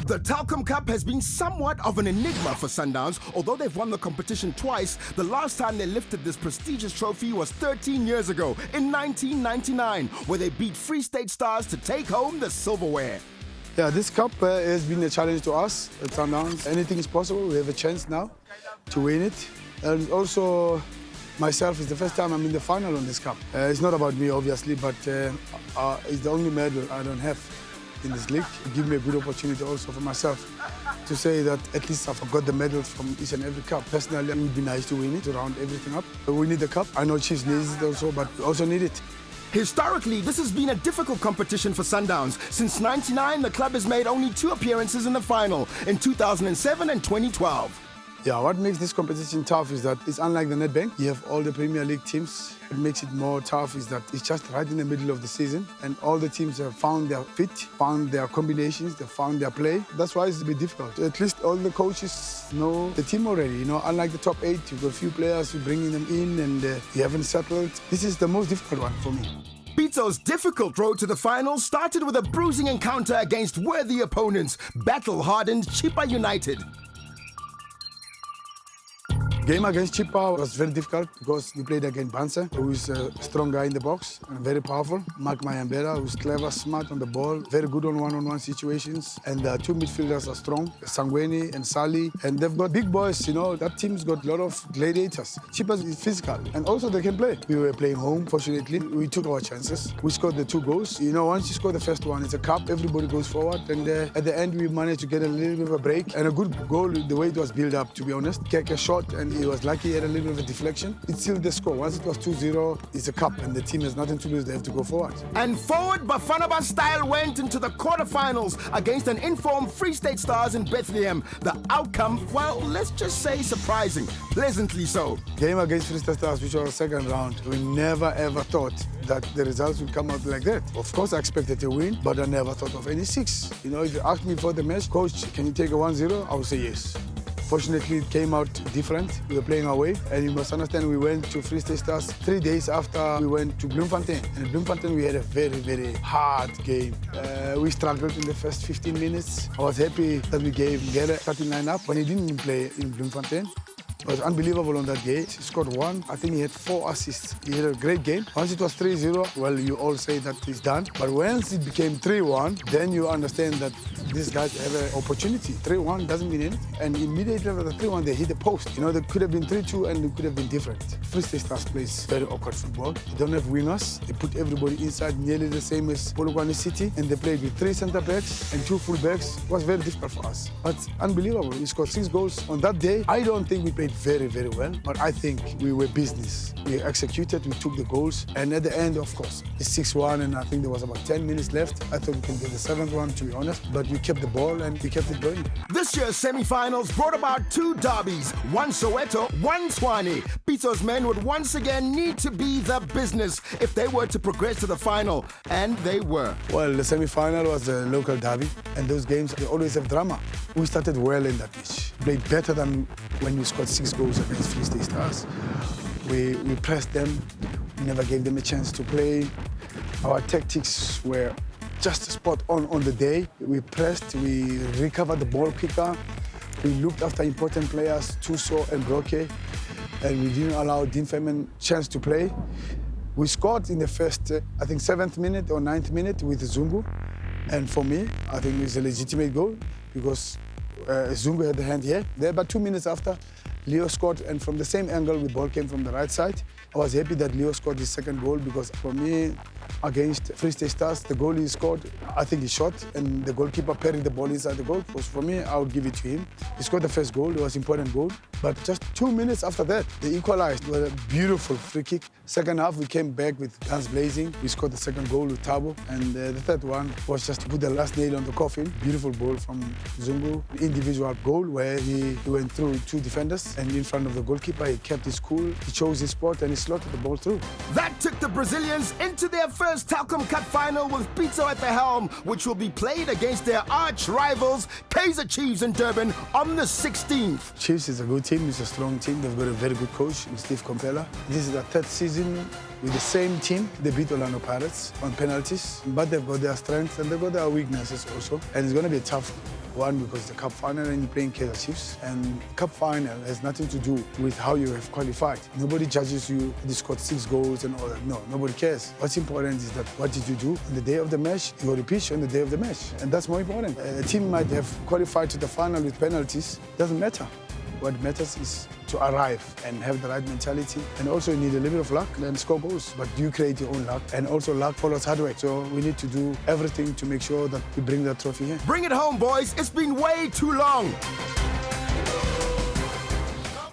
The Telkom Cup has been somewhat of an enigma for Sundowns. Although they've won the competition twice, the last time they lifted this prestigious trophy was 13 years ago, in 1999, where they beat Free State Stars to take home the silverware. Yeah, this cup has been a challenge to us at Sundowns. Anything is possible. We have a chance now to win it. And also, myself, it's the first time I'm in the final on this cup. It's not about me, obviously, but it's the only medal I don't have in this league. It gives me a good opportunity also for myself to say that at least I've got the medals from each and every cup. Personally, it would be nice to win it, to round everything up. But we need the cup. I know Chiefs needs it also, but we also need it. Historically, this has been a difficult competition for Sundowns. Since '99, the club has made only 2 appearances in the final, in 2007 and 2012. Yeah, what makes this competition tough is that it's unlike the Nedbank. You have all the Premier League teams. What makes it more tough is that it's just right in the middle of the season and all the teams have found their fit, found their combinations, they found their play. That's why it's a bit difficult. At least all the coaches know the team already. You know, unlike the top 8, you've got a few players, you're bringing them in and you haven't settled. This is the most difficult one for me. Pitso's difficult road to the final started with a bruising encounter against worthy opponents, battle-hardened Chippa United. Game against Chippa was very difficult because we played against Banse, who is a strong guy in the box and very powerful. Mark Mayambera, who's clever, smart on the ball, very good on one-on-one situations. And the 2 midfielders are strong, Sangweni and Sali. And they've got big boys, you know, that team's got a lot of gladiators. Chippa is physical and also they can play. We were playing home, fortunately. We took our chances. We scored the 2 goals. You know, once you score the first one, it's a cup, everybody goes forward. And at the end, we managed to get a little bit of a break and a good goal, the way it was built up, to be honest. Keke shot and he was lucky, he had a little bit of a deflection. It's still the score. Once it was 2-0, it's a cup and the team has nothing to lose. They have to go forward. And forward Bafana style went into the quarterfinals against an informed Free State Stars in Bethlehem. The outcome, well, let's just say surprising, pleasantly so. Game against Free State Stars, which was second round, we never ever thought that the results would come out like that. Of course, I expected to win, but I never thought of any 6. You know, if you asked me for the match, coach, can you take a 1-0? I would say yes. Fortunately, it came out different. We were playing away, and you must understand we went to Free State Stars 3 days after we went to Bloemfontein. And in Bloemfontein, we had a very, very hard game. We struggled in the first 15 minutes. I was happy that we gave Gere starting lineup when he didn't play in Bloemfontein. It was unbelievable on that game. He scored 1. I think he had 4 assists. He had a great game. Once it was 3-0, well, you all say that he's done. But once it became 3-1, then you understand that these guys have an opportunity. 3-1 doesn't mean anything. And immediately after the 3-1, they hit the post. You know, they could have been 3-2 and it could have been different. Free State Stars plays very awkward football. They don't have wingers. They put everybody inside nearly the same as Polokwane City. And they played with 3 centre-backs and 2 full-backs. It was very difficult for us. But unbelievable. We scored 6 goals on that day. I don't think we played very, very well. But I think we were business. We executed, we took the goals. And at the end, of course, it's 6-1 and I think there was about 10 minutes left. I thought we could get the 7th one, to be honest. But we kept the ball and we kept it going. This year's semi-finals brought about 2 derbies, one Soweto, one Tshwane. Pitso's men would once again need to be the business if they were to progress to the final, and they were. Well, the semi-final was a local derby, and those games, they always have drama. We started well in that match. Played better than when we scored 6 goals against Free State Stars. We pressed them, we never gave them a chance to play. Our tactics were just spot on the day. We pressed, we recovered the ball quicker. We looked after important players, Tuso and Broke, and we didn't allow Dean Feynman chance to play. We scored in the first, I think, 7th minute or 9th minute with Zungu. And for me, I think it's a legitimate goal because Zungu had the hand here. There, but 2 minutes after, Leo scored, and from the same angle, the ball came from the right side. I was happy that Leo scored his 2nd goal because for me, against Free State Stars, the goal he scored, I think he shot, and the goalkeeper parried the ball inside the goal. Because for me, I would give it to him. He scored the first goal, it was an important goal. But just 2 minutes after that, they equalized with a beautiful free kick. Second half, we came back with guns blazing. We scored the 2nd goal with Thabo, and the 3rd one was just to put the last nail on the coffin. Beautiful ball from Zungu, individual goal where he went through 2 defenders, and in front of the goalkeeper, he kept his cool, he chose his spot, and he slotted the ball through. That took the Brazilians into their first Telkom Cup final with Pitso at the helm, which will be played against their arch rivals, Kaizer Chiefs in Durban, on the 16th. Chiefs is a good team, it's a strong team. They've got a very good coach, Steve Compella. This is their 3rd season with the same team. They beat Orlando Pirates on penalties, but they've got their strengths and they've got their weaknesses also. And it's going to be a tough One, because the cup final and you're playing Kaizer Chiefs. And cup final has nothing to do with how you have qualified. Nobody judges you, you scored 6 goals and all that. No, nobody cares. What's important is that what did you do on the day of the match? You got to pitch on the day of the match. And that's more important. A team might have qualified to the final with penalties. Doesn't matter. What matters is to arrive and have the right mentality. And also you need a little bit of luck and score goals. But you create your own luck. And also luck follows hard work. So we need to do everything to make sure that we bring that trophy here. Bring it home, boys. It's been way too long.